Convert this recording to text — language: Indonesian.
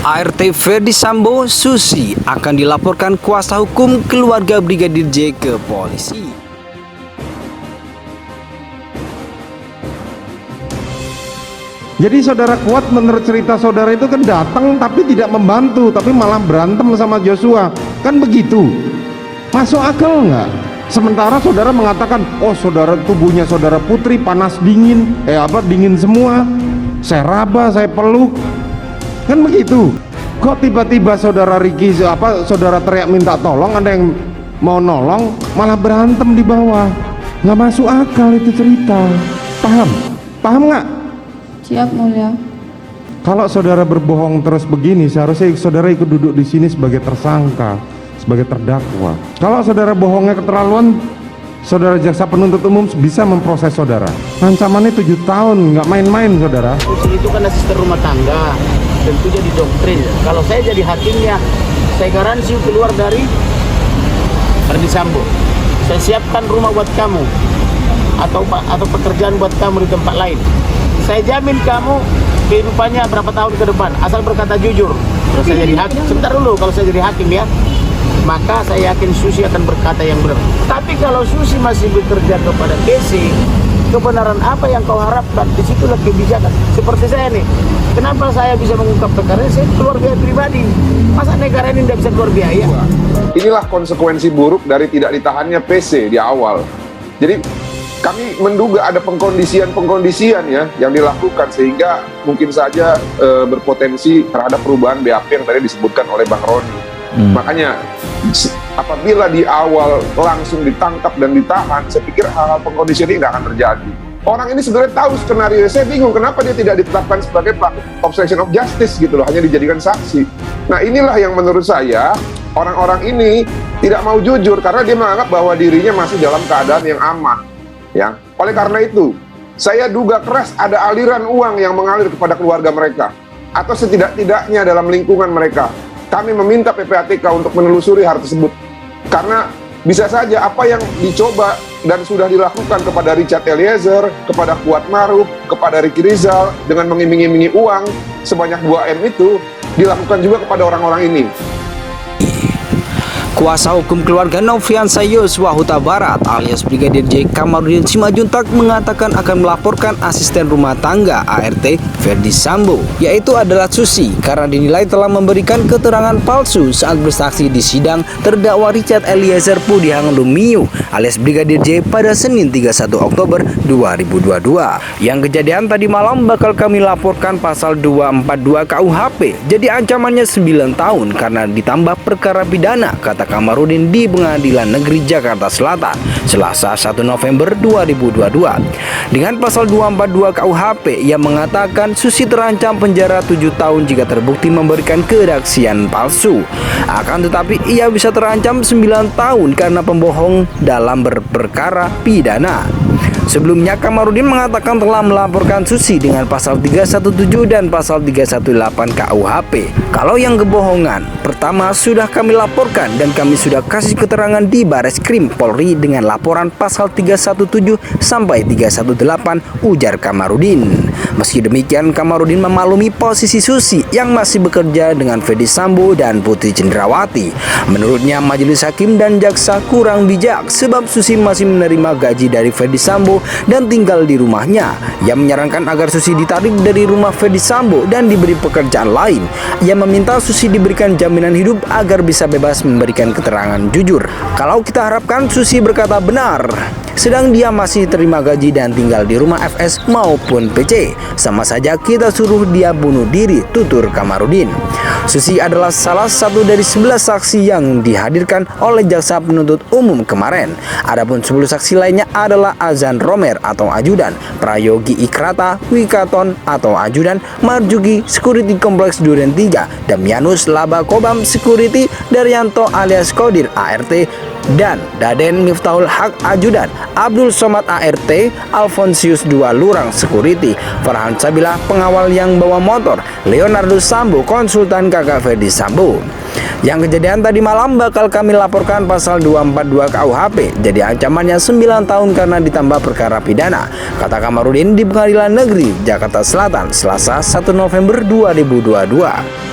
ART Ferdy Sambo, Susi akan dilaporkan kuasa hukum keluarga Brigadir J ke polisi. Jadi saudara Kuat menurut cerita saudara itu kan datang tapi tidak membantu, tapi malah berantem sama Joshua, kan begitu? Masuk akal nggak? Sementara saudara mengatakan, oh saudara, tubuhnya saudara Putri panas dingin, dingin semua, saya raba, saya peluk, kan begitu? Kok tiba-tiba saudara Ricky, saudara teriak minta tolong, ada yang mau nolong, malah berantem di bawah? Nggak masuk akal itu cerita. Paham nggak? Siap, Mulia. Kalau saudara berbohong terus begini, seharusnya saudara ikut duduk di sini sebagai tersangka, sebagai terdakwa. Kalau saudara bohongnya keterlaluan, saudara jaksa penuntut umum bisa memproses saudara. Ancamannya 7 tahun, nggak main-main saudara. Susi itu kan asisten rumah tangga, tentu jadi doktrin. Kalau saya jadi hakimnya, saya garansi keluar dari Ferdy Sambo. Saya siapkan rumah buat kamu, atau pekerjaan buat kamu di tempat lain. Saya jamin kamu kehidupannya berapa tahun ke depan, asal berkata jujur. Kalau saya jadi hakim, sebentar dulu, kalau saya jadi hakim ya, maka saya yakin Susi akan berkata yang benar. Tapi kalau Susi masih bekerja kepada Casey, kebenaran apa yang kau harapkan? Disitulah kebijakan. Seperti saya nih, kenapa saya bisa mengungkap perkara ini? Saya keluar biaya pribadi. Masa negara ini tidak bisa keluar biaya? Inilah konsekuensi buruk dari tidak ditahannya PC di awal. Jadi kami menduga ada pengkondisian ya yang dilakukan sehingga mungkin saja berpotensi terhadap perubahan BAP yang tadi disebutkan oleh Bang Roni. Makanya apabila di awal langsung ditangkap dan ditahan, saya pikir hal-hal pengkondisian ini nggak akan terjadi. Orang ini sebenarnya tahu skenario, saya bingung kenapa dia tidak ditetapkan sebagai pelaku obstruction of justice gitu loh, hanya dijadikan saksi. Nah inilah yang menurut saya orang-orang ini tidak mau jujur karena dia menganggap bahwa dirinya masih dalam keadaan yang aman. Ya, oleh karena itu, saya duga keras ada aliran uang yang mengalir kepada keluarga mereka, atau setidak-tidaknya dalam lingkungan mereka. Kami meminta PPATK untuk menelusuri hal tersebut, karena bisa saja apa yang dicoba dan sudah dilakukan kepada Richard Eliezer, kepada Kuat Maruf, kepada Ricky Rizal dengan mengiming-imingi uang sebanyak 2M itu dilakukan juga kepada orang-orang ini. Kuasa hukum keluarga Nofriansah Yosua Huta Barat alias Brigadir J Kamarudin Simajuntak mengatakan akan melaporkan asisten rumah tangga ART Ferdy Sambo, yaitu adalah Susi, karena dinilai telah memberikan keterangan palsu saat bersaksi di sidang terdakwa Richard Eliezer Pudihang Lumiu alias Brigadir J pada Senin 31 Oktober 2022. Yang kejadian tadi malam bakal kami laporkan pasal 242 KUHP, jadi ancamannya 9 tahun karena ditambah perkara pidana, kata Kamarudin di Pengadilan Negeri Jakarta Selatan Selasa 1 November 2022. Dengan pasal 242 KUHP yang mengatakan Susi terancam penjara 7 tahun jika terbukti memberikan kesaksian palsu. Akan tetapi ia bisa terancam 9 tahun karena pembohong dalam berperkara pidana. Sebelumnya Kamarudin mengatakan telah melaporkan Susi dengan pasal 317 dan pasal 318 KUHP. Kalau yang kebohongan, pertama sudah kami laporkan dan kami sudah kasih keterangan di Bareskrim Polri dengan laporan pasal 317 sampai 318, ujar Kamarudin. Meski demikian, Kamarudin memaklumi posisi Susi yang masih bekerja dengan Ferdy Sambo dan Putri Cendrawati. Menurutnya majelis hakim dan jaksa kurang bijak sebab Susi masih menerima gaji dari Ferdy Sambo dan tinggal di rumahnya. Ia menyarankan agar Susi ditarik dari rumah Ferdy Sambo dan diberi pekerjaan lain. Ia meminta Susi diberikan jaminan hidup agar bisa bebas memberikan keterangan jujur. Kalau kita harapkan Susi berkata benar, sedang dia masih terima gaji dan tinggal di rumah FS maupun PC, sama saja kita suruh dia bunuh diri, tutur Kamarudin. Susi adalah salah satu dari 11 saksi yang dihadirkan oleh jaksa penuntut umum kemarin. Adapun 10 saksi lainnya adalah Azan Romer atau ajudan, Prayogi Ikrata Wikaton atau ajudan, Marjuki Security Kompleks Duren 3, Damianus Laba Kobam Security, Daryanto alias Kodir ART, dan Daden Miftahul Haq ajudan, Abdul Somad ART, Alfonsius 2 Lurang Security, Farhan Sabila pengawal yang bawa motor, Leonardo Sambo konsultan kakak Ferdy Sambo. Yang kejadian tadi malam bakal kami laporkan pasal 242 KUHP, jadi ancamannya 9 tahun karena ditambah perkara pidana, kata Kamarudin di Pengadilan Negeri Jakarta Selatan Selasa 1 November 2022.